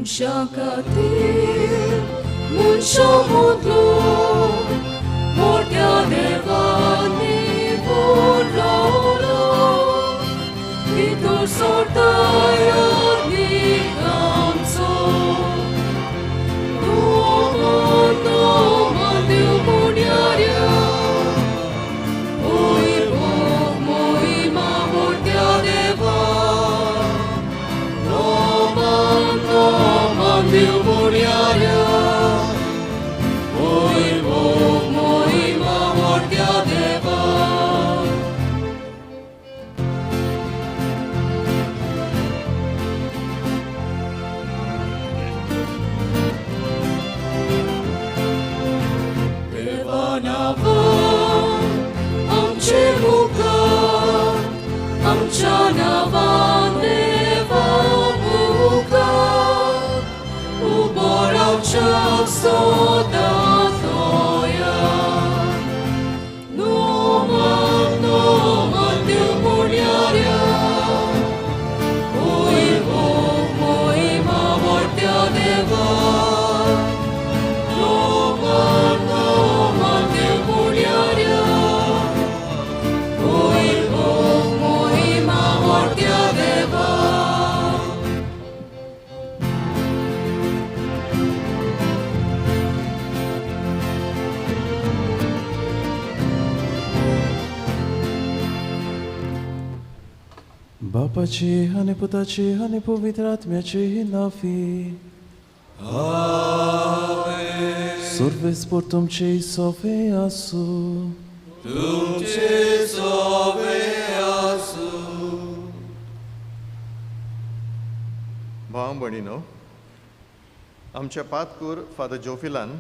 मनशा खातीर मनशा मोदलो मोठ्या देवानी बोलवलो भितर सोडताय न्हीद आमचो नोमान देव मुण्याऱ्या Deus moriaria, oi Bog moima mortia deva. Deva nava, amche mukat, amcha nava deva mukat. Uborał czas odatoja. Noman Dew moriaria, oi Bog moima mortia deva. Noman Dew moriaria, oi Bog moima mortia deva. बापाची आणि पुताची आणि पवित्र आत्म्याची नावी सर्वेस पर तुमचे सोवे आसू भाव भणीनो आमच्या पातकूर father जोफिलान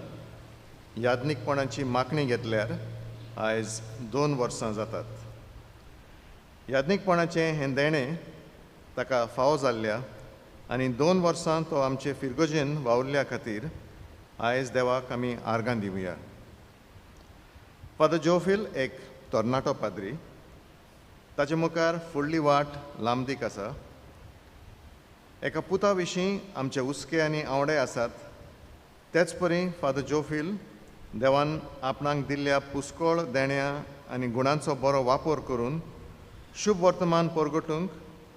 याज्ञिकपणाची मागणी घेतल्यार आयज 2 वर्सां जातात. याज्ञिकपणाचें हें देणें ताका फावो जाल्ल्या आनी 2 वर्सां तो आमचे फिरगोजेन वावुरल्या खातीर आयज देवाक आमी आर्गां दिवया. फादर जोफिल एक तरणाटो पाद्री. ताचे मुखार फुडली वाट लांबदीक आसा. एका पुता विशीं आमचे हुस्के आनी आवडे आसात. तेच परी फादर जोफिल देवान आपणाक दिल्ल्या पुस्कळ देण्या आनी गुणांचो बरो वापर करून शुभ वर्तमान परगटूंक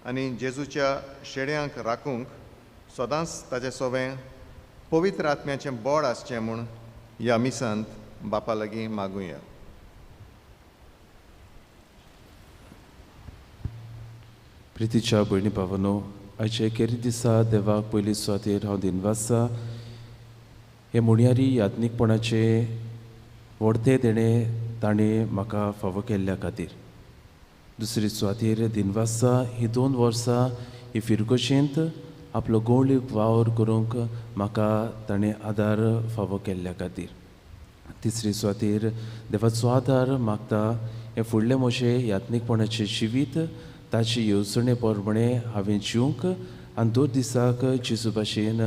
आनी जेजूच्या शेड्यांक राखूंक सदांच ताचें सोबें पवित्र आत्म्याचें बोड आसचें म्हूण ह्या मिसांत बापा लागीं मागुया. प्रितीच्या भयणी भावांनो, आयचे एकेरी दिसा देवाक पयली सुवातेर हांव दिनवासा हे मुण्यारी याज्ञिकपणाचे व्हडते देणें ताणें म्हाका फावो केल्ल्या खातीर. दुसरी सुवातेर दिनवासा ही 2 वर्सां ही फिरगोशेंत आपलो गवळीक वावर करूंक म्हाका ताणें आदार फावो केल्ल्या खातीर. तिसरी सुवातेर देवाचो आदार मागता हे फुडले म्हजे याज्ञिकपणाचें जिवीत ताची येवजणे प्रमाणे हांवें जिवंक आनी 2 दिसाक जेजू भाशेन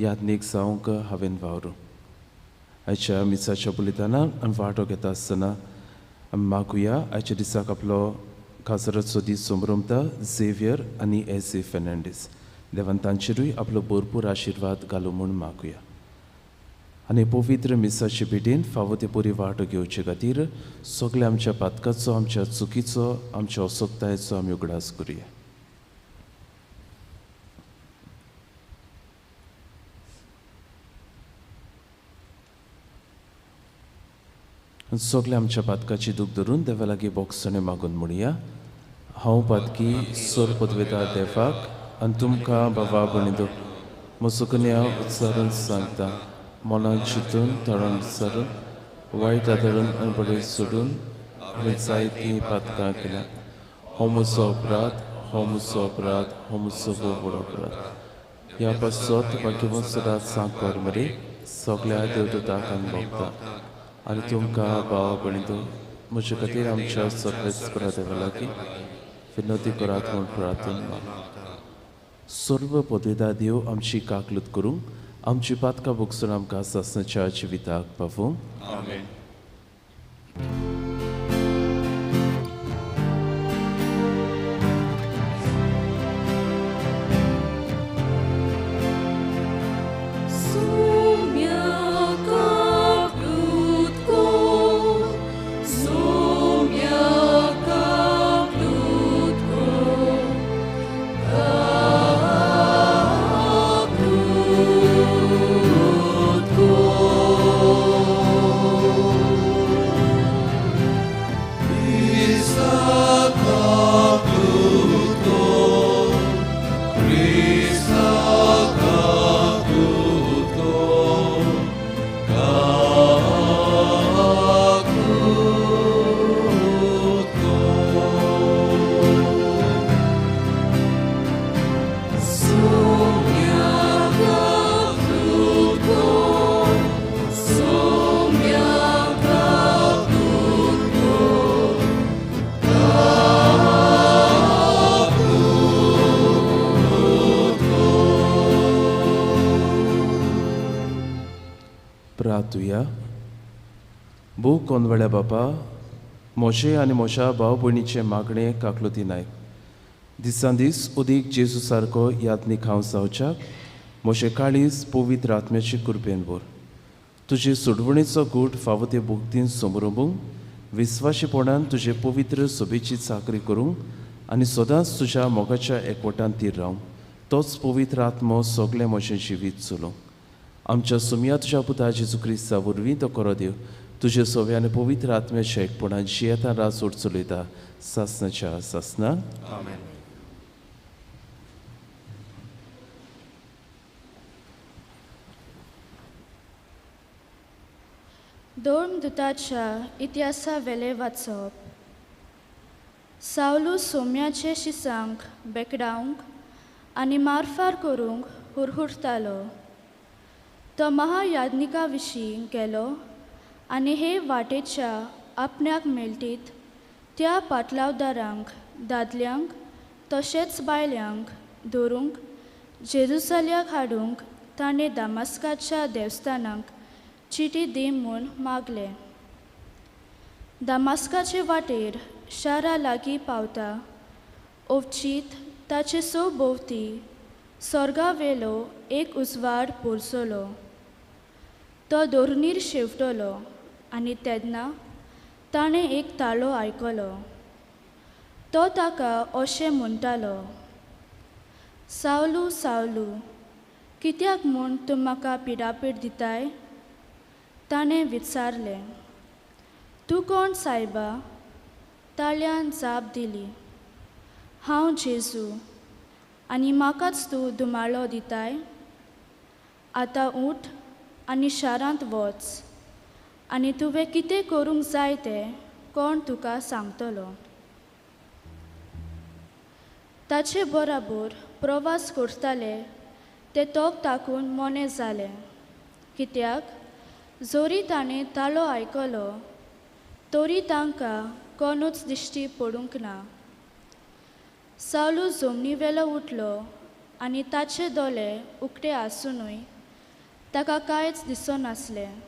याज्ञीक जावंक हांवें वावरूं. आयच्या मिसाच्या बुलिदानाक आमी वांटो घेता आसतना आमी मागुया आयच्या दिसाक आपलो काजराचो दीस सोमरमता झेवियर आनी एसी फेर्नांडीस. देवान तांचेरूय आपलो भरपूर आशिर्वाद घालूं म्हूण मागुया. आनी पवित्र मिसाचे भेटेन फावो ते बरी वांटो घेवचे खातीर सगळ्या आमच्या पातकाचो आमच्या चुकीचो आमच्या असोक्तायेचो आमी उगडास करुया. सगळ्या आमच्या पातकाची दूख धरून देवा लागीं बोगसणे मागून म्हणुया. हांव पातकी सोर पदवेदार देवाक आनी तुमकां बाबा भणिदो म्हसोकन्या उत्सारून सांगता. मोलान चिंतून तळण विचारून वायट आदारून आनी बरें सोडून हांवें जायतीं पातकां केल्या. हो म्हजो अपराध, हो म्हजो अपराध, हो म्हजो व्हड अपराध. ह्या पासत वाक्यवंत सदांच सांगपार मरे सगळ्या देवदूतांक आनी भोगता आनी तुमकां भाव भणिदो म्हजे खातीर आमच्या सर्वेस्परा देवा लागीं विनोदी करात म्हूण प्रार्थना मागता. सर्व पदवेदार देव आमची काकलूत करूंक आमची पातकां भोगसून आमकां सासणाच्या जिविताक पावूं. आमेन. रातुया बूक कोनवळ्या बापा मोशे आनी मोशा भाव भयणीचे मागणे काकलोती नायक दिसान दीस उदीक जेजू सारको यात्नीक हांव जावच्याक मोशे काळीज पवित्र आत्म्याची कृपेन बोर तुजे सुडवणेचो गूट फावो ते भुक्तीन समरुंबूंक विस्वाशीपणान तुजे पवित्र सोबेची चाकरी करूंक आनी सदांच तुज्या मोगाच्या एकवटान तीर रावंक तोच पवित्र आत्मो सगळे म्हजें जिवीत चलोवंक आमच्या सुमया तुज्या पुता जेजू क्रिस्ता वरवीं तो करो देव तुजे सोवे आनी पवित्र आत्म्याच्या एकपणान जियेता रास ओड चलयता सासनाच्या सासना आमेन. धर्मदुताच्या इतिहासा वेले वाचप सावलू सोम्याचे शिसांक बेकडावंक आनी मारफार करूंक हुरहुरतालो तो महायाज्ञिका विशीं गेलो आनी हे वाटेच्या आपण्याक मेळटीत त्या पाटलावदारांक दादल्यांक तशेंच बायल्यांक दवरूंक जेरुसल्याक हाडूंक ताणें दामास्काच्या देवस्थानांक चिटी दी म्हूण मागले दामास्काचे वाटेर शारा लागीं पावता ओवचीत ताचे सोभोवती स्वर्गावेलो एक उजवाड पोरसलो तो दोरनीर शेवटलो आनी तेन्ना ताणें एक ताळो आयकलो तो ताका अशें म्हणटालो सावलू सावलू कित्याक म्हूण तूं म्हाका पिडापीड दिताय ताणें विचारलें तूं कोण सायबा ताळ्यान जाप दिली हांव जेजू आनी म्हाकाच तूं दुमाळो दिताय आतां उठ आनी शारांत वच आनी तुवें कितें करूंक जाय तें कोण तुका सांगतलो ताचे बराबर प्रवास करताले ते तोक ताकून मोने जाले कित्याक जोरी ताणें ताळो आयकलो तोरी तांकां कोणूच दिश्टी पडूंक ना सावलू जमनी वेलो उठलो आनी ताचे दोळे उक्ते आसुनूय ताका कांयच दिसनासलें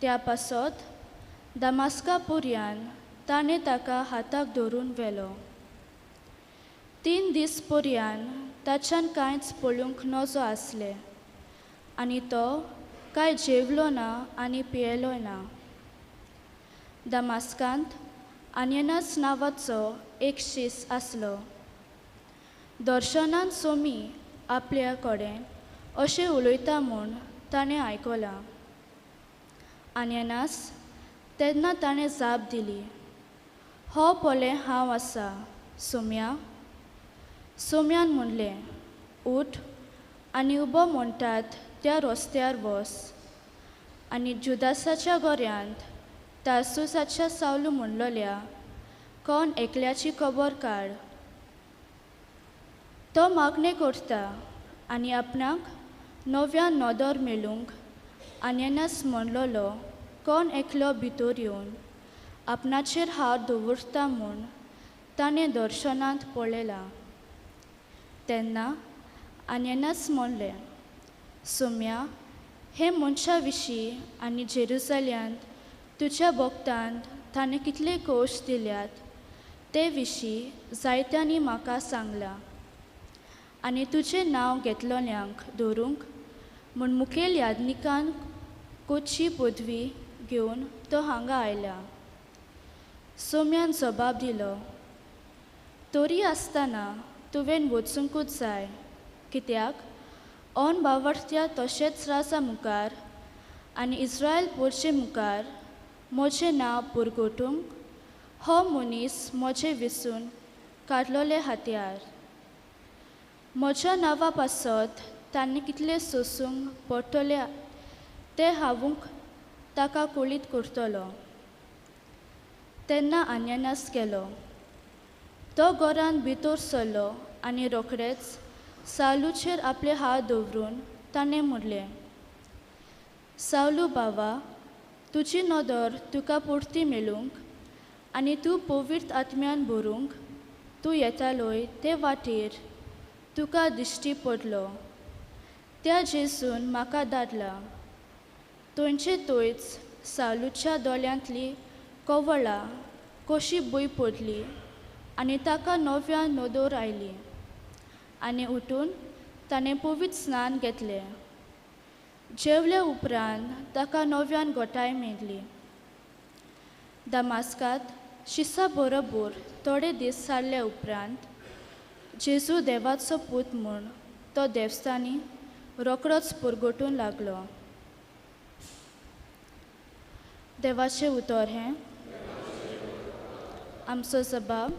त्या पासत दामास्का पर्यान ताणें ताका हाताक धरून व्हेलो 3 दीस पर्यान ताच्यान कांयच पळोवंक नजो आसलें आनी तो कांय जेवलो ना आनी पियेलोय ना दामास्कांत आनियनास नांवाचो एक शीस आसलो दर्शनान सोमी आपल्या कडेन अशें उलयता म्हूण ताणें आयकलां आनियनास तेन्ना ताणें जाप दिली हो पोले हांव आसा सोम्या सोम्यान म्हणलें उठ आनी उबो म्हणटात त्या रस्त्यार वस आनी जुदासाच्या गोऱ्यांत तार्सुसाच्या सावलू म्हणलोल्या कोण एकल्याची खबर काड तो मागणें करता आनी आपणाक नव्यान नदर मेळूंक आनियनास म्हणलोलो कोण एकलो भितर येवन आपणाचेर हात दवरता म्हूण ताणें दर्शनांत पळयलां तेन्ना आनियनास म्हणलें सोम्या हे मनशा विशीं आनी जेरुसल्यांत तुज्या भक्तांत ताणें कितले कोश दिल्यात ते विशीं जायत्यांनी म्हाका सांगलां आनी तुजें नांव घेतलोल्यांक दवरूंक म्हूण मुखेल याज्ञिकान कोची पदवी घेवन तो हांगा आयला सोम्यान जबाब दिलो तोरी आसतना तुवें वचूंकूच जाय कित्याक ओन बावर्थ्या तशेंच राजा मुखार आनी इस्रायल पोरचे मुखार म्हजें नांव पुरगोटूंक हो मनीस म्हजें विसून काडलोले हात्यार म्हज्या नांवा पासत तांणी कितले सोसूंक पडटले ते हांवूंक ताका कुळीत करतलो तेन्ना आनियनास गेलो तो घरांत भितर सरलो आनी रोखडेच सावलूचेर आपले हात दवरून ताणें म्हणलें सावलू बावा तुजी नदर तुका पुर्ती मेळूंक आनी तूं पवित्र आत्म्यान भरूंक तूं येतालोय ते वाटेर तुका दिश्टी पडलो त्या जेजून म्हाका धाडला थंयचे थंयच सालूच्या दोळ्यांतली कवळां कशी भुंय पडली आनी ताका नव्यान नदोर आयली आनी उठून ताणें पवित्र स्नान घेतलें. जेवले उपरांत ताका नव्यान घोटाय मेळ्ळी. दमास्कांत शिसा बरोबर थोडे दीस जाल्ले उपरांत जेजू देवाचो पूत म्हूण तो देवस्थानी रोखडोच पुरगोटून लागलो. देवाचें उतर हें आमचो जबाब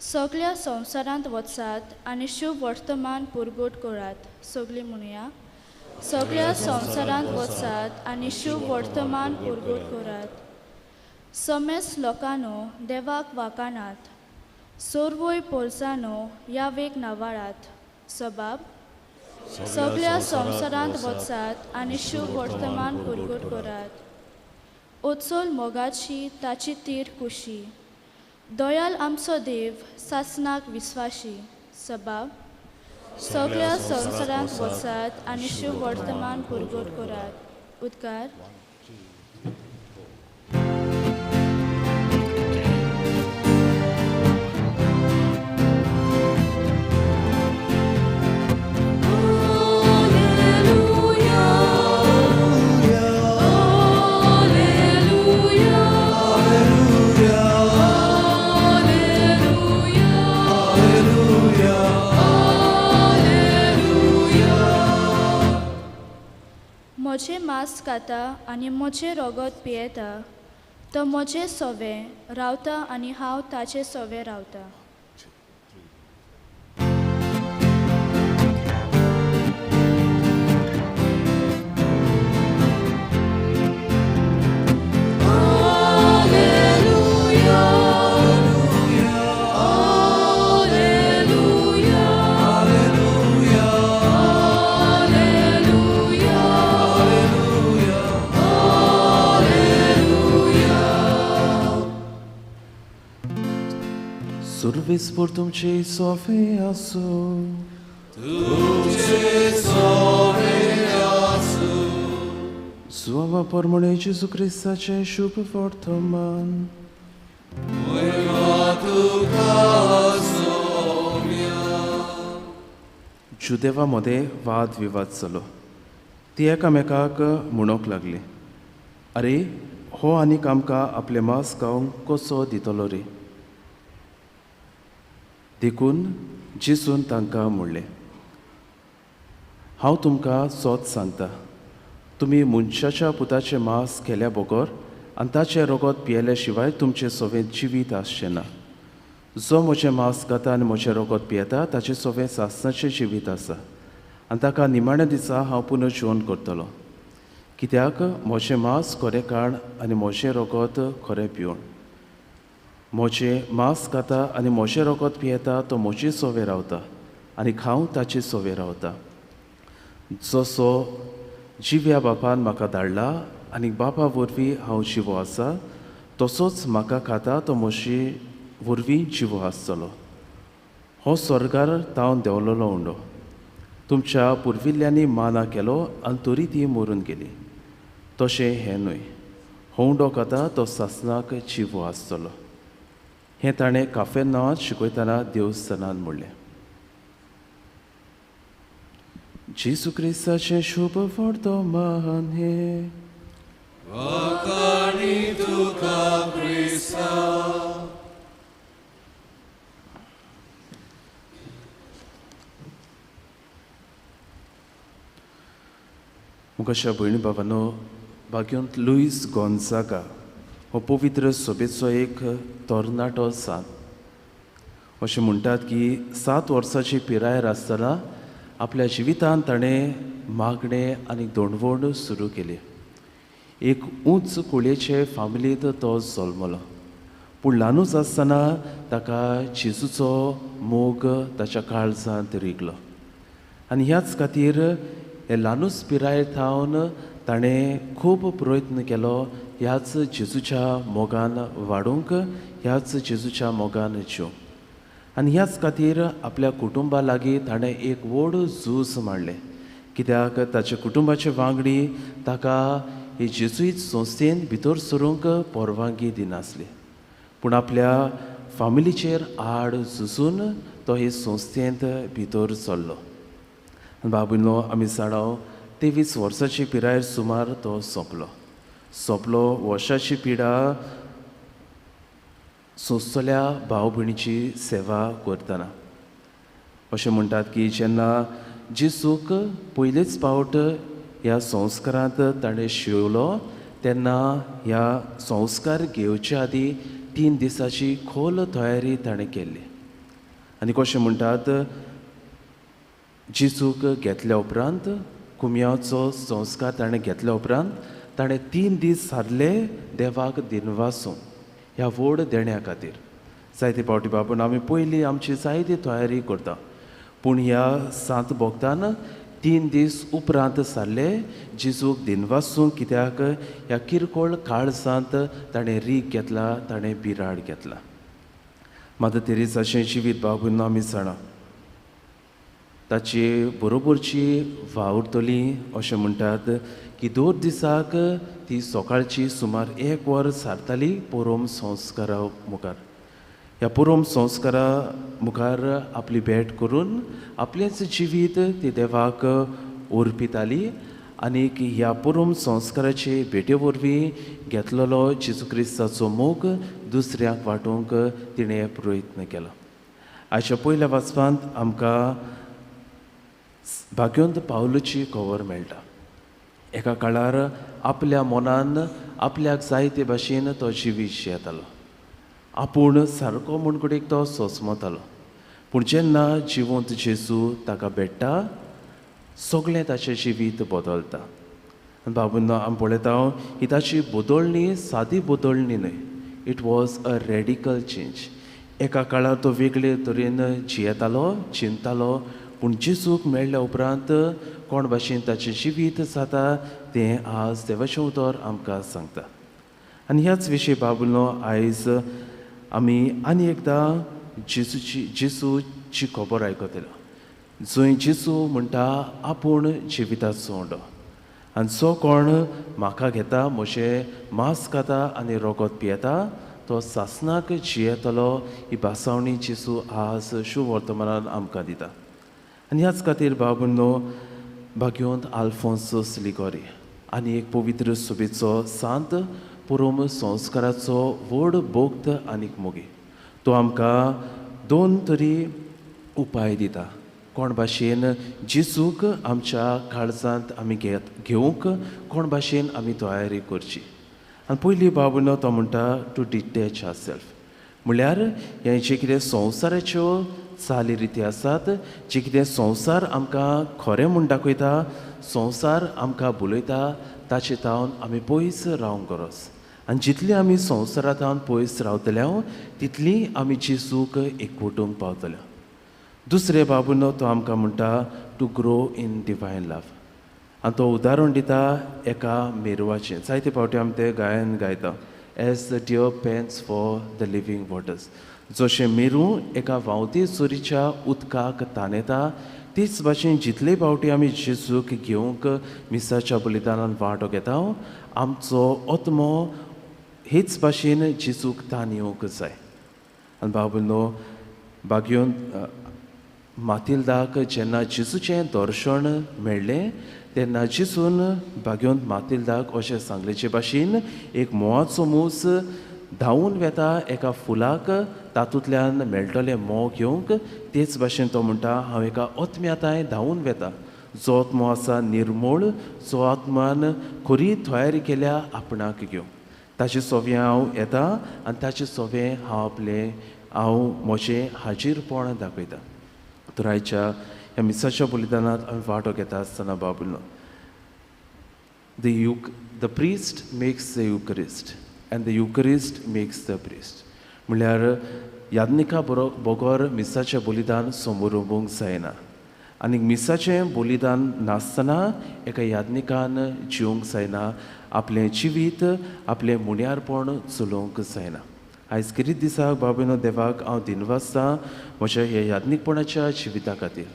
सगळ्या संवसारांत वचात आनी शुभ वर्तमान पुरगोट करात. सगळीं म्हणुया, सगळ्या संवसारांत वचात आनी शुभ वर्तमान पुरगोट करात. समेस्त लोकांनो देवाक वाकानात, सोर्वोय पोरसांनो यावेक नावाळात. सबाब सगळ्या संवसारांत वचात आनी शुभ वर्तमान पुरगोट करात. ओचोल मोगाची ताची तीर कुशी, दयाल आमचो देव सासनाक विस्वाशी. सबाब सगळ्या संवसारांत वचात आनी शुभ वर्तमान पुरगोट करात. उद्गार म्हजें मांस खाता आनी म्हजें रगत पियेता तो म्हजें सोवे रावता आनी हांव ताचे सोवे रावता. Survis por तुमचे सोफे आसो, Słowa pormone Jezu Chrystacie शुभ वर्तमान. जुदेवामध्ये वाद विवाद जालो. ती एकामेकाक म्हणूंक लागली, अरे हो आनीक आमकां आपले मांस खावंक कसो दितलो रे. देखून जेसून तांकां म्हणलें, हांव तुमकां सोत सांगता, तुमी मनशाच्या पुताचें मांस केल्या बगर आनी ताचें रगत पियेल्या शिवाय तुमचें सोवें जिवीत आसचें ना. जो म्हजें मांस खाता आनी म्हजें रगत पियेता ताचें सोवें सासणाचें जिवीत आसा आनी ताका निमाण्या दिसा हांव पुनर्जीवन करतलो. कित्याक म्हजें मांस खरें खाण आनी म्हजें रगत खरें पिवण. म्हजें मांस खाता आनी म्हजें रगत पियेता तो म्हजे सोवे रावता आनी हांव ताचे सोवे रावता. जसो जिव्या बापान म्हाका धाडला आनी बापा वरवीं हांव जिवो आसा, तसोच म्हाका खाता तो म्हजे वरवीं जिवो आसतलो. हो स्वर्गार तावन देंवलोलो उंडो. तुमच्या पुर्विल्ल्यांनी माना केलो आनी तरी ती मरून गेली. तशें हें न्हय. हो उंडो खाता तो सासनाक जिवो आसतलो. हें ताणें काफेर्नावांत शिकयतना देवस्थानांत म्हणलें. जेजू क्रिस्ताचें शुभ वर्तमान हें. मुखाच्या भयणी भावांनो, भाग्यवंत लुईस गोन्जागा हो पवित्र सोबेचो एक तरणाटो सांत. अशें म्हणटात की 7 वर्सांची पिरायेर आसतना आपल्या जिवितांत ताणें मागणें आनी दोणवण सुरू केली. एक उंच कुळेचे फामिलींत तो जल्मलो, पूण ल्हानूच आसतना ताका जेजूचो मोग ताच्या काळजांत रिगलो. आनी ह्याच खातीर हे ल्हानूच पिरायेर थावन ताणें खूब प्रयत्न केलो ह्याच जेजूच्या मोगान वाडूंक, ह्याच जेजूच्या मोगान जिवंक. आनी ह्याच खातीर आपल्या कुटुंबा लागीं ताणें एक व्हड झूज मांडलें कित्याक ताच्या कुटुंबाचे वांगडी ताका हे जेजुईत संस्थेन भितर सरूंक परवानगी दिनासली, पूण आपल्या फामिलीचेर आड झुजून तो हे संस्थेंत भितर सरलो. बाबूनो आमी सांगो 23 वर्सांची पिरायेर सुमार तो सोंपलो. वर्साची पिडा सोंसतल्या भाव भयणीची सेवा करतना. अशें म्हणटात की जेन्ना जेजूक पयलेच फावट ह्या संस्कारांत ताणें शिवलो तेन्ना ह्या संस्कार घेवचे आदी 3 दिसाची खोल तयारी ताणें केल्ली. आनी कशें म्हणटात जेजूक घेतल्या उपरांत कुमयाचो संस्कार ताणें घेतल्या उपरांत ताणें 3 दीस सारले देवाक दिनवासूंक ह्या व्हड देण्या खातीर. जायते फावटी बापून आमी पयलीं आमची जायती तयारी करता, पूण ह्या सांत भोगतान 3 दीस उपरांत सारले जेजूक दिनवासूंक, कित्याक ह्या किरकोळ काळजांत ताणें रीग घेतला, ताणें बिराड घेतला. मात तेरेसाचें जिवीत बाबून आमी जाणा ताची बरोबरची वावुरतली. अशें म्हणटात की 2 दिसाक ती सकाळची सुमार 1 वर सारताली पुरोम संस्कारा मुखार. ह्या पुरोम संस्कारा मुखार आपली भेट करून आपलेंच जिवीत ती देवाक अर्पिताली. आनीक ह्या पुरोम संस्काराचे भेटे वरवीं घेतलेलो जेजू क्रिस्ताचो मोग दुसऱ्यांक वांटूंक तिणें प्रयत्न केलो. आयच्या पयल्या वाचपांत आमकां भाग्योंत पावलोची खबर मेळटा. एका काळार आपल्या मनान आपल्याक जाय ते भाशेन तो जिवीत जियेतालो. आपूण सारको म्हूण कडेन तो सोंसमतालो. पूण जेन्ना जिवंत जेजू ताका भेटटा सगळें ताचें जिवीत बदलता. बाबून आमी पळयता ही ताची बदलणी सादी बदलणी न्हय, it was a radical change. एका काळार तो वेगळे तरेन जियेतालो, चिंततालो, पूण जेजूक मेळ्ळ्या उपरांत कोण भाशेन ताचें जिवीत जाता तें आज देवाचें उतर आमकां सांगता. आनी ह्याच विशीं बाबूनो आयज आमी आनी एकदां जेजूची खबर आयकतलो. जंय जेजू म्हणटा आपूण जिविताचो ओंडो, आनी जो कोण म्हाका घेता, म्हजें मांस खाता आनी रगत पियेता तो सासनाक जियेतलो. ही भासावणी जेजू आज शुभ वर्तमानान आमकां दिता. आनी ह्याच खातीर बाबूनो भाग्योंत आल्फोन्सोस लिगोरी आनी एक पवित्र सुबेचो सांत पुरोम संस्काराचो व्हड भोक्त आनीक मोगी. तो आमकां 2 तरी उपाय दिता. कोण भाशेन जेजूक आमच्या काळजांत आमी घेवंक कोण भाशेन आमी तयारी करची. आनी पयली बाबूनो तो म्हणटा टू डिटॅच आवर सेल्फ. म्हळ्यार हे जे कितें संवसाराच्यो चाली रिती आसात, जे कितें संवसार आमकां खरें म्हूण दाखयता, संवसार आमकां बुलयता, ताचे तावन आमी पयस रावंक गरज. आनी जितली आमी संवसारांत पयस रावतल्या तितली आमी जेजूक एकवटूंक पावतल्या. दुसरे बाबूनो तो आमकां म्हणटा टू ग्रो इन डिवायन लव. आनी तो उदाहरण दिता एका मेरवाचें. जायते फावटी आमी तें गायन गायता as the deer pants for the living waters. जशें मेरू एका व्हांवती चोरीच्या उदकाक ताणयता, तीच भाशेन जितले फावटी आमी जेजूक घेवंक मिसाच्या बलिदानान वांटो घेता, आमचो आत्मो हेच भाशेन जेजूक ताणयोंक जाय. आनी बाबूनो भाग्योंत मातिल्दाक जेन्ना जेजूचें दर्शन मेळ्ळें तेन्ना जेजून भाग्योंत मातिल्दाक अशें सांगलेचे भाशेन एक मोवाचो मूस धांवून वेता एका फुलाक, तातूंतल्यान मेळटलें मोव घेवंक. तेच भाशेन तो म्हणटा हांव एका आत्म्याताय धांवून वेता, जो आत्मो आसा निर्मळ, जो आत्मान खरी तयारी केल्या आपणाक घेवंक. ताचे सोवें हांव येता आनी ताचे सोवें हांव म्हजें हाजीरपण दाखयता. तर आयच्या ह्या मिसाच्या बलिदानांत आमी वांटो घेता आसतना बाबूनो the priest makes the Eucharist and the Eucharist makes the priest. म्हळ्यार याज्ञिका बरोबर मिसाचें बलिदान समोर उबोवंक जायना. आनी मिसाचें बलिदान नासतना एका याज्ञिकान जिवंक जायना, आपलें जिवीत आपलें मुण्यारपण चलोवंक जायना. आयज किरीत दिसाक बाबूनो देवाक हांव दिनवासतां म्हज्या ह्या याज्ञिकपणाच्या जिविता खातीर.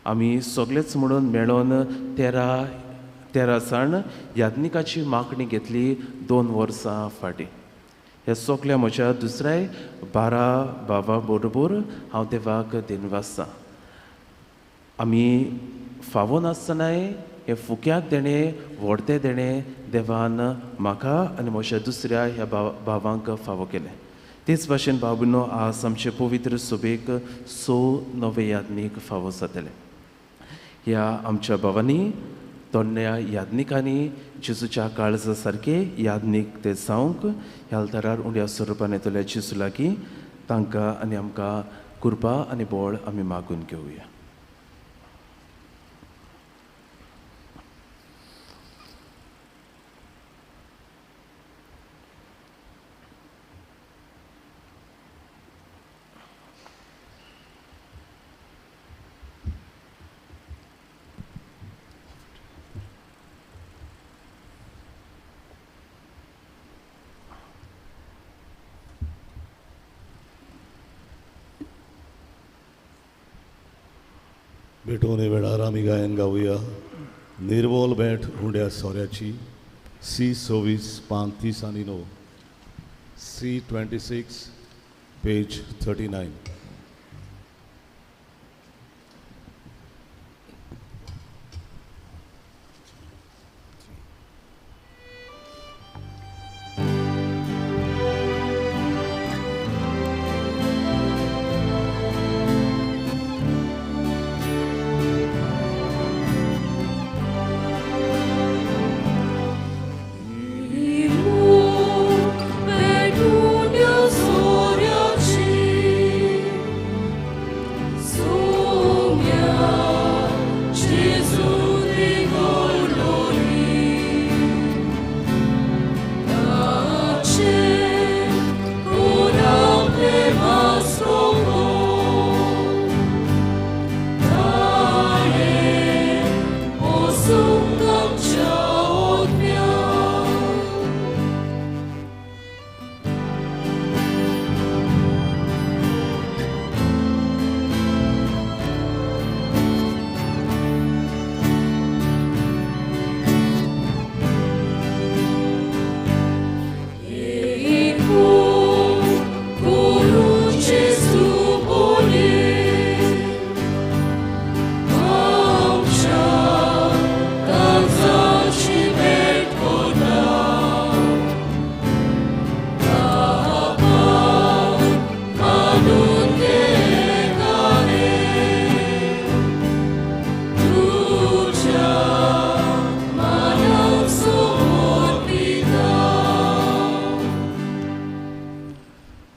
आमी सगळेच म्हणून मेळोन तेरा साण याज्ञिकाची मागणी घेतली 2 वर्सां फाटीं. हे सगळ्या म्हज्या दुसऱ्याय 12 भावां बरोबर हांव देवाक दिनवासतां. आमी फावो नासतनाय हे फुक्याक देणें व्हडते देणें देवान म्हाका आनी म्हज्या दुसऱ्या ह्या भावांक फावो केलें. तेच भाशेन भाव भयणो आज आमचे पवित्र सभेक 6 नवे याज्ञीक फावो जातले. ह्या आमच्या भावांनी तोंड्या याज्ञिकांनी जेजूच्या काळजा सारके याज्ञीक ते जावंक ह्या अल्तारार उंड्या स्वरुपान येतल्या जेजू लागीं तांकां आनी आमकां कृपा आनी बोळ आमी मागून घेवया. भेटून वेळार आमी गायन गावया निर्मोल भेट उंड्या सोऱ्याची C26 आनी 9 C26 पेज 39.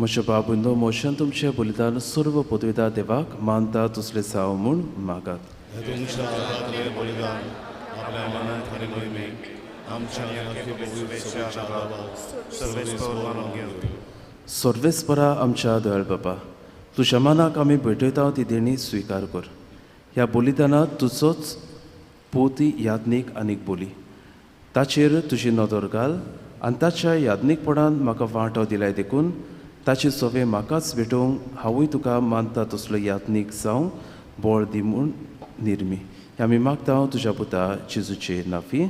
म्हज्या बाबूंनो मोशान तुमचें बलिदान सर्व पदवेदार देवाक मानता तसलें जावं म्हूण मागात. हे तुमच्या हातांतलें बलिदान आपल्या मनांत आनी मोहिमेक आमच्या पवित्र सर्वेस्पर मानून घेवं. सर्वेस्परा आमच्या दयाळ बाबा, तुज्या मनाक आमी भेटयता ती देणी स्विकार कर. ह्या बलिदानात तुजोच पोती याज्ञीक आनीक बोली ताचेर तुजी नदर घाल आनी ताच्या याज्ञीकपणान म्हाका वांटो दिलाय देखून ताची सवे म्हाकाच भेटोवंक हांवूय तुका मानता तसलो याज्ञीक जावं बोळ दी म्हूण निर्मी. हे आमी मागता तुज्या पुता जेजूचे नांवी.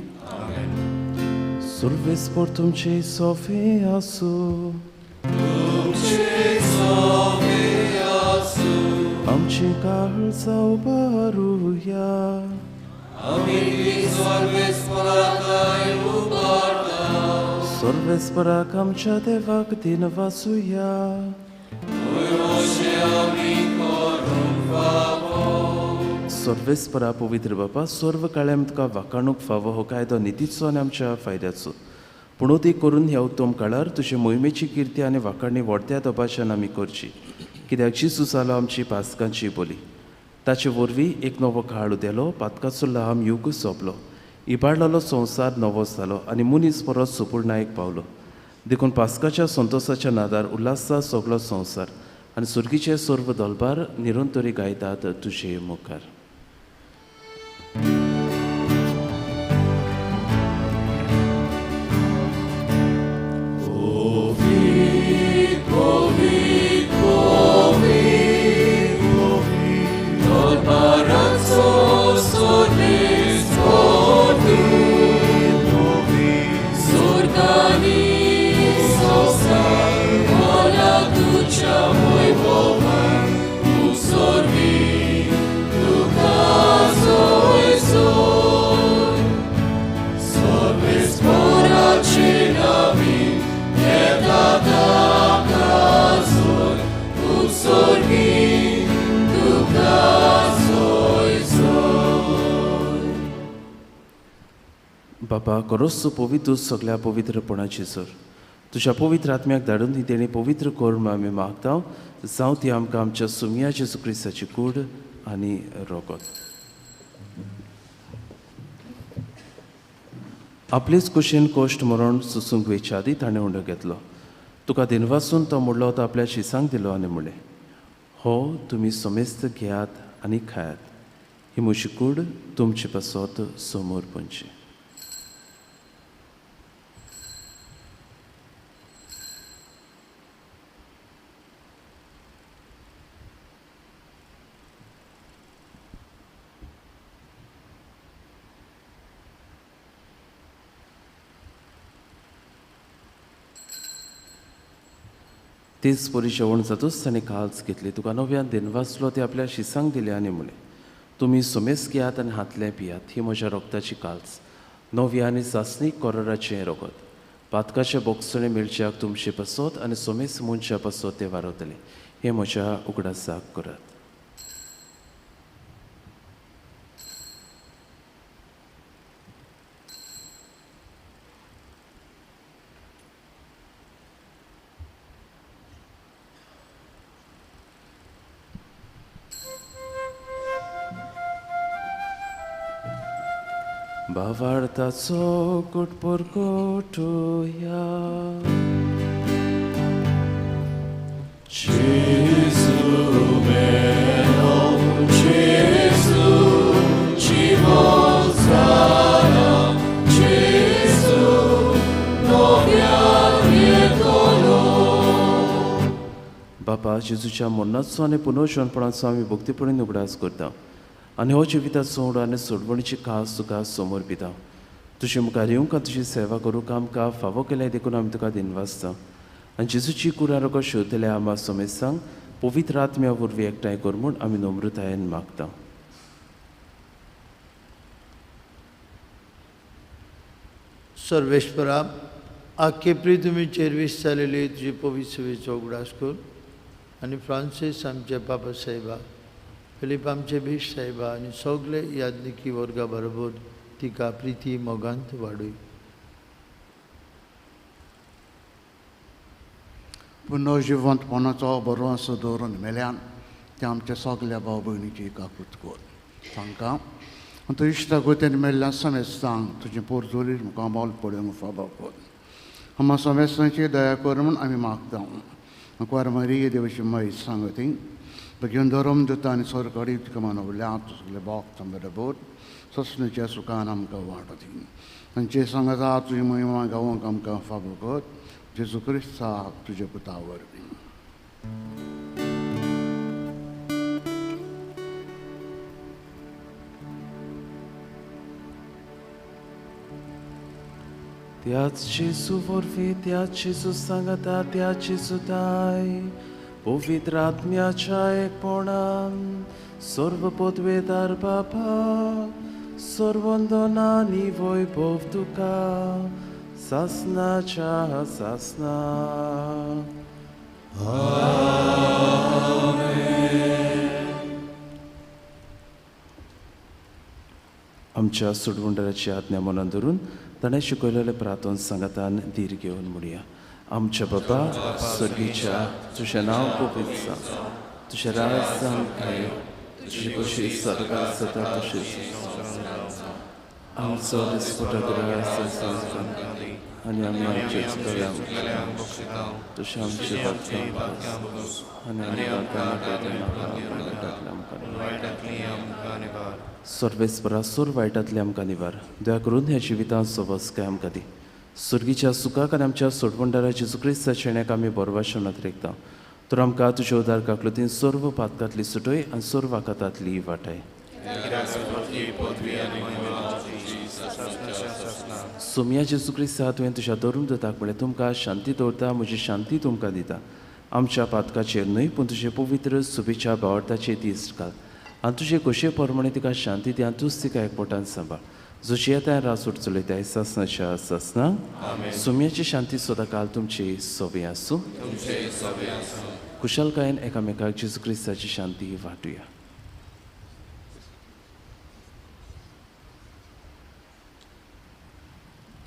सर्वेस्पर तुमचे सोफे आसूं आमची काळजा उबारुया. सर्वेस्पराक आमच्या देवाक दिन वाचुया. सर्वेस्परा पवित्र बाबा, सर्व काळ्याम तुका वाकाणूक फावो हो कायदो नितीचो आनी आमच्या फायद्याचो. पूण ती करून ह्या उत्तम काळार तुजे मोहिमेची किर्ती आनी वाकाणणी व्हडत्या दबाच्यान आमी करची. कित्याक जेजू जालो आमची पासकांची बोली. ताचे वरवीं एक नवो काळ उदेलो, पातकाचो लांब युग सोंपलो. इबाडलेलो संवसार नवो जालो आनी मनीस परत सुपूर्णायेक पावलो. देखून पासकाच्या संतोशाच्या नादार उल्हासा सगळो संवसार आनी सुर्गीचे सर्व दलबार निरंतरी गायतात तुजे मुखार. Dolbarat बाबा खरोच पवित्र सगळ्या पवित्रपणाची सर तुझ्या पवित्र आत्म्याक धाडून ती तेणी पवित्र कर म्हूण आमी मागता जावं ती आमकां आमच्या सुमया जेजू क्रिस्ताची कूड आनी रोगत आपलेच कुशीन कोश्ट मरण सुसूंक वयच्या आदी ताणें उंडो घेतलो तुका दिनवासून तो म्हणलो तो आपल्या शिसांक दिलो आनी म्हणलें हो तुमी समेस्त घेयात आनी खायात ही म्हजी कूड तुमचे पासत समोर पंची तेच परी जेवण जातूच ताणें काल्स घेतली तुका नव्यान दिनवासलो ते आपल्या शिसांक दिले आनी म्हणलें तुमी सुमेस घेयात आनी हातले पियात ही म्हज्या रोगताची काल्स नव्या आनी सासणीक कोराचें रोगत पातकाचे बोगसणे मेळच्याक तुमचे पासत आनी सोमेस मनशा पासत ते वारवतले हे म्हज्या उगडासाक करात Bavartaco kot porkotuja. Gesù meno, Gesù ci mostrarà, Gesù novia pietolo. बापा जेजूच्या मरणाचो आनी पुनर्जन्मपणाचो आमी भक्तीपणीन उगडास करता आनी हो जिविताचो सोड आनी सोडवणीची खास तुका समोर पिता तुजे मुखार येवंक तुजी सेवा करूंक आमकां फावो केले देखून आमी तुका दिनवासता आनी जेजूची कुरारोगो शोधले आमा समेसांक पवित्र आत्म्या वरवीं एकठांय कर म्हूण आमी नम्रतायेन मागता सर्वेश्वरा आख्खे तुमी चेरवीस जालेली तुजी पवित्र सेवेचो उगडास कर आनी फ्रांसीस आमचे बाबा साहेबा फिलीप आमचे बीश साहेबा आनी सगळे यादनिकी वर्गा बरोबर तिका प्रिती मोगांत वाडूय पुनर्जिवंतपणाचो बरो असो दवरून मेल्यान ते आमच्या सगळ्या भाव भयणीची काकूत कर तांकां आनी तूं इश्टा गोतेन मेल्ल्या समेस्तांक तुजें पोरजोरी मुखार मोल पडूंक फावो कर आमा समेस्तांची दया कर म्हूण आमी मागता म्हाका मारी देवाची माहीत सांगती Begin धर्म दिता आनी सरकारी तुका मानवल्या तुसले भोगता बरोबर ससणेच्या सुखान आमकां वाडती आनी जे सांगता तुजी महिमा गावोंक आमकां फावो कर जेजू क्रिस्ताक तुजे पुता वरवीं त्याच जेजू वरवीं त्याच जेजू सांगता त्याच जेजू दाय पवित्र आत्म्याच्या एकपणान सर्व पदवेदार बाबा सर्वंदनानी वैभव तुका सासनाच्या सासना आमच्या सुडवंडराची आज्ञा मनान धरून ताणें शिकयलेले प्रार्थना संगतान धीर घेवन म्हणया आमच्या बाबा स्वर्गीच्या तुझें नांव पवित्र जावं तुजें राज जावन खाय तुजी कशी स्वर्गांत जाता तशीच आमचो दिसपटो आनी आमी आमचेच कळ्यांक तशें आमचे सर्वेस्परा सोर वायटांतले आमकां निवार दया करून ह्या जिवितांत सवस काय आमकां दी सुर्गीच्या सुखाक आनी आमच्या सोडवंडारा जेजू क्रिस्ताच्या शेण्याक आमी बरवाशनात रेखता तर आमकां तुज्या उदार काकलुतीन सर्व पातकांतली सुटय आनी सर्व वाकातांतली वाटाय सोमया जेजू क्रिस्ता तुवें तुज्या धरून दोताक म्हळें तुमकां शांती दवरता म्हजी शांती तुमकां दिता आमच्या पातकाचेर न्हय पूण तुजे पवित्र सुबेच्या भावार्थाचे दीस घाल आनी तुजे कशे प्रमाणे तिका शांती दी आनी तूंच तिका एकपोटान सांबाळ जशी येता रासूट चलयताय सासनाच्या सासना सोम्याची शांती सदां तुमची सवय आसूं कुशलकायेन एकामेकाक जेजू क्रिस्ताची शांती वाटुया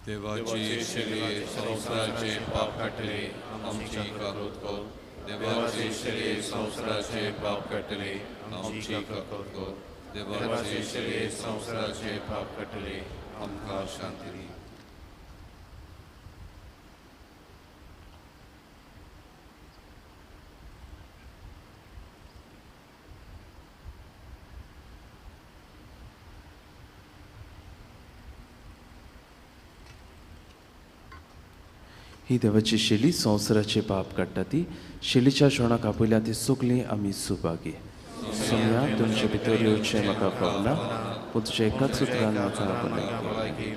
देवाची शिले संसाराचे पाप काटले आमची काकूत कर देवाची शिले संसाराचे पाप काटले आमची काकूत कर देवाची शिले संसाराचे पाप काटले आमकां शांती दी. ही देवाची शेली संवसाराचे पाप काडटा ती शेलीच्या शोणाक आपयल्या ती सगळीं आमी सुभागी. सोम्या तुमचे भितर येवचें म्हाका कळना पूण तुज्या एकाच उतरान म्हाका आपणायली.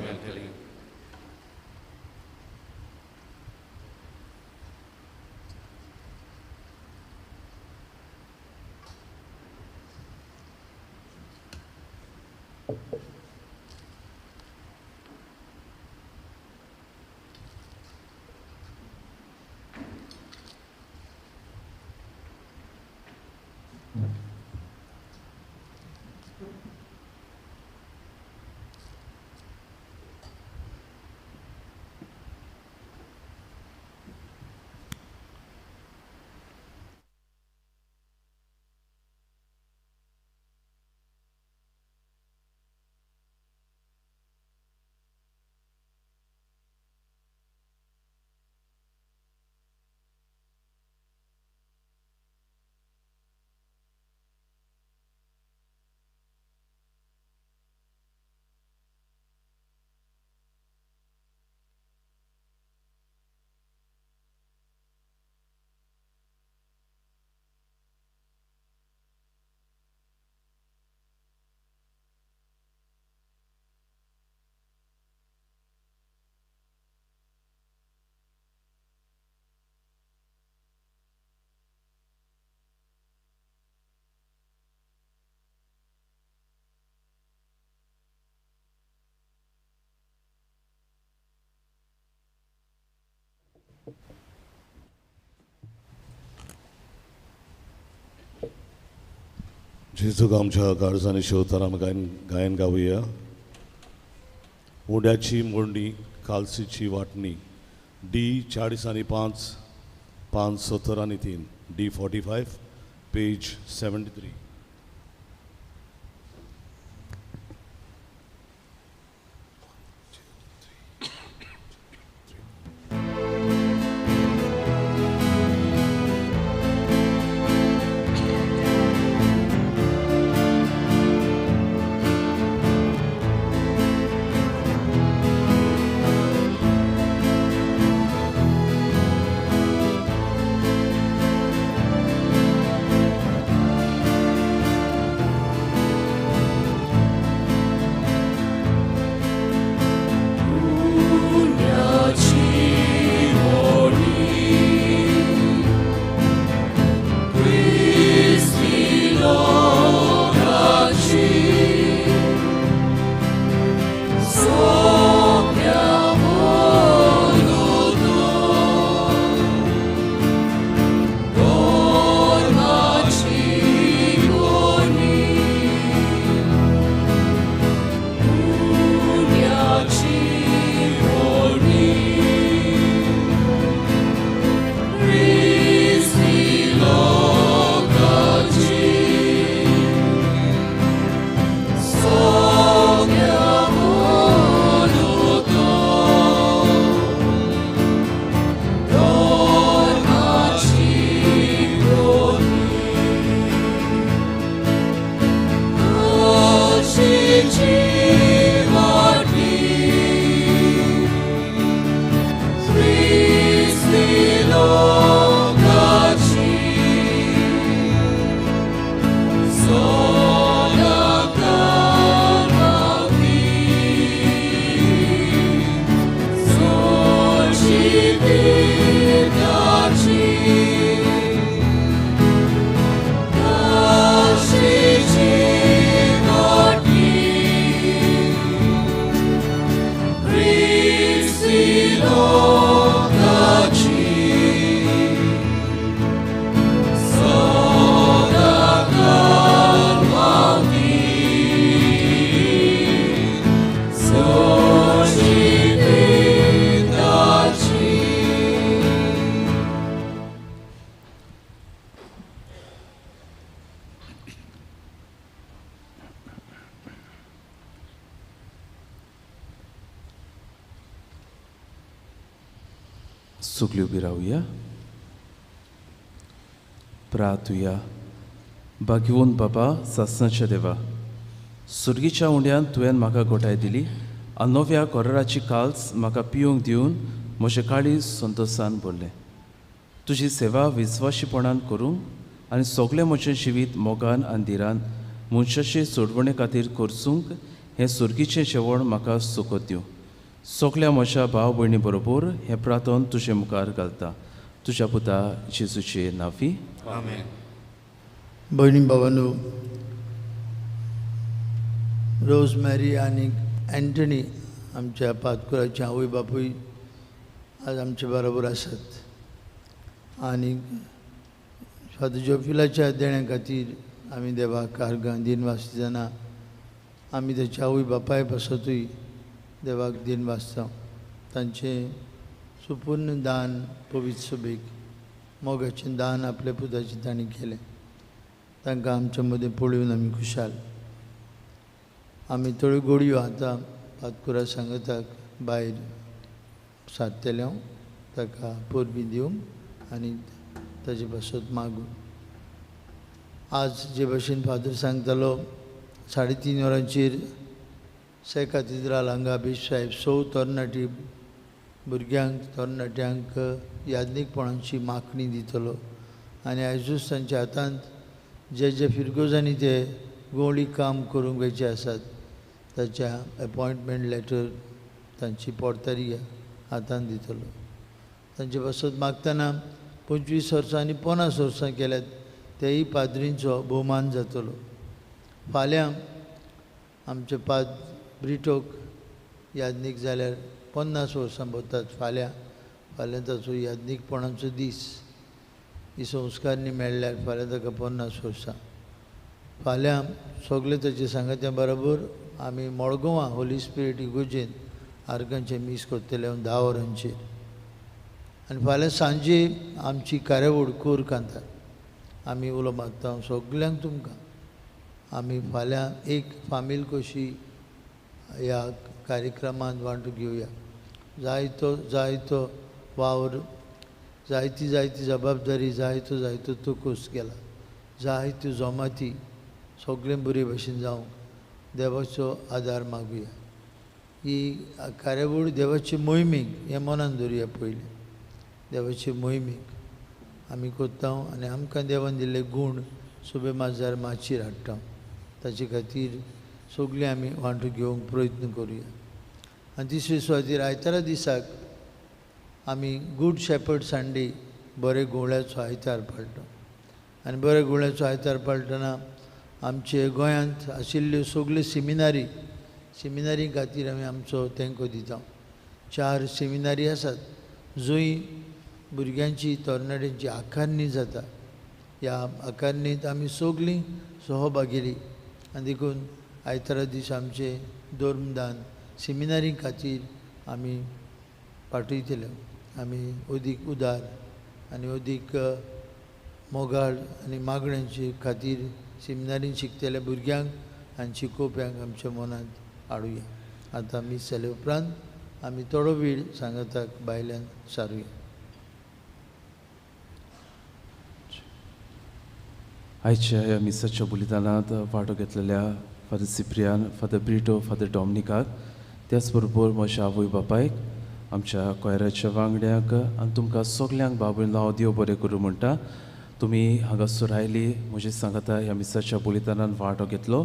जेजूक आमच्या काळजांनी शेवताना गायन गावुया. उंड्याची मोडणी कालसीची वाटणी D40 570 D45 पेज 73. So सुगली उभी राहूया. प्रार्थूया. भाग्यवन बाबा, सासणाच्या देवा, सुर्गीच्या उंड्यान तुवें म्हाका घोटाय दिली आनी नव्या कोराची काल्स म्हाका पिवंक दिवन म्हजें काळीज संतोशान भरलें. तुजी सेवा विस्वाशीपणान करूंक आनी सगळें म्हजें जिवीत मोगान आनी धिरान मनशाचे सोडवणे खातीर करसूंक हें सुर्गीचें जेवण म्हाका सुखद दिवं. सगळ्या म्हज्या भाव भयणी बरोबर हें प्रार्थन तुजे मुखार घालता. तुज्या पुता जेजूचे नांवी. आमेन. भयणी भावांनो, रोजमॅरी आणि अँटनी आमच्या पातकुराचे आवय बापूय आज आमच्या बरोबर आसात आणि फादर जोफिलाच्या देण्या खातीर आमी देवाक आर्गां दिन वाजतना आमी तेच्या आवय बापाय पासतूय देवाक दिन वाजता. तांचें सुपूर्ण दान पवित्र सभेक मोगाचें दान आपल्या पुताचें तांणी केलें. तांकां आमच्या मदीं पळोवन आमी खुशाल. आमी थोड्यो घडयो आतां पातकुरा सांगताक भायर सारतले हांव ताका परबीं दिवंक आनी ताजे पासत मागून. आज जे भाशेन फादर सांगतालो 3:30 वरांचेर से कॅथेड्रल हांगा बिशप साहेब 100 तरणाटी भुरग्यांक तरणाट्यांक यादनीकपणांची मागणी दितलो आनी आयजूच तांच्या हातांत जे जे फिरगोजांनी ते गोवळी काम करूंक वयचे आसात ताच्या अपॉयंटमेंट लेटर तांची पोर्तरी हातांत दितलो. तांचे पासत मागतना 25 वर्सां आनी 50 वर्सां केल्यात तेय पाद्रींचो भोवमान जातलो. फाल्यां आमचे पाद ब्रिटोक यादनीक जाल्यार 50 वर्सां भरतात. फाल्यां ताचो यादनीकपणाचो दीस. ही संस्कारनी मेळ्ळ्यार फाल्यां ताका 50 वर्सां. फाल्यां सगळे ताचे सांगात्या बरोबर आमी मडगांवां होली स्पिरीट इगोजेन आर्गांचें मीस करतले 10 वरांचेर. आनी फाल्यां सांजे आमची कार्यावळ कोर कांतार. आमी उलो मागता सगल्यांक तुमकां आमी फाल्यां एक फामील कशी ह्या कार्यक्रमांत वांटो घेवया. जायतो वावर, जायती जबाबदारी, जायतो तुकूस केला. जायत्यो जमाती सगळें बरे भशेन जावंक देवाचो आदार मागुया. ही कार्यावळ देवाचे मोहिमेक हें मनान धरुया. पयलीं देवाचे मोहिमेक आमी करता आनी आमकां देवान दिल्ले गूण सुबे माजार माचयेर हाडटा. ताचे खातीर सगळीं आमी वांटो घेवंक प्रयत्न करुया. आनी तिसरे सुवातेर आयतारा दिसाक आमी गूड शेपर्ड संडे बरे गोवळ्याचो आयतार पाळटा. आनी बरे गोवळ्याचो आयतार पाळटना आमचे गोंयांत आशिल्ल्यो सगल्यो सेमिनारी खातीर आमी आमचो तेंको दिता. 4 सेमिनारी आसात जंय भुरग्यांची तरणाट्यांची आकारणी जाता. ह्या आकारणींत आमी सगळीं सहभागिरी आनी देखून आयतारा दीस आमचे धर्मदान सेमिनारी खातीर आमी पाठयतले. आमी अदीक उदार आनी अदीक मोगाळ आनी मागण्यांचे खातीर सेमिनारीन शिकतल्या भुरग्यांक आनी शिकोवप्यांक आमच्या मनांत हाडुया. आतां मीस जाले उपरांत आमी थोडो वेळ सांगताक भायल्यान सारुया. आयच्या ह्या मिसाच्या बलिदानांत वांटो घेतलेल्या फादर सिप्रियान, फादर ब्रिटो, फादर डॉमिनिकाक, त्याच बरोबर म्हज्या आवय बापायक, आमच्या कोयराच्या वांगड्यांक आनी तुमकां सगल्यांक बाबूल हांव देव बरें करूं म्हणटा. तुमी हांगासर आयली, म्हजी सांगता ह्या मिसाच्या बलिदानान वांटो घेतलो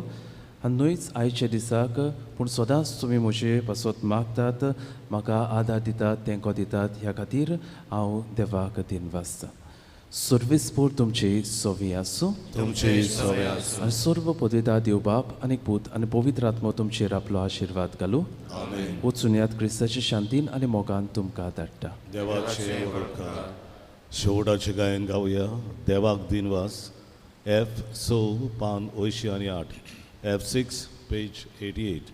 आनी न्हूच आयच्या दिसाक पूण सदांच तुमी म्हजे पासत मागतात, म्हाका आदार दितात, तेंको दितात. ह्या खातीर हांव देवाक दिन वाजता. सर्वेस्पोर तुमची सोवी आसूं. आनी सर्व पदविता देव बाप आनी पूत आनी पवित्र आत्मा तुमचेर आपलो आशिर्वाद घालूं. वचून यात क्रिस्ताची शांतीन आनी मोगान तुमकां धाडटा. देवाचे वळखार शेवटाचें गायन गावया. देवाक दिनवास F 100 पान 88 F6 पेज 88.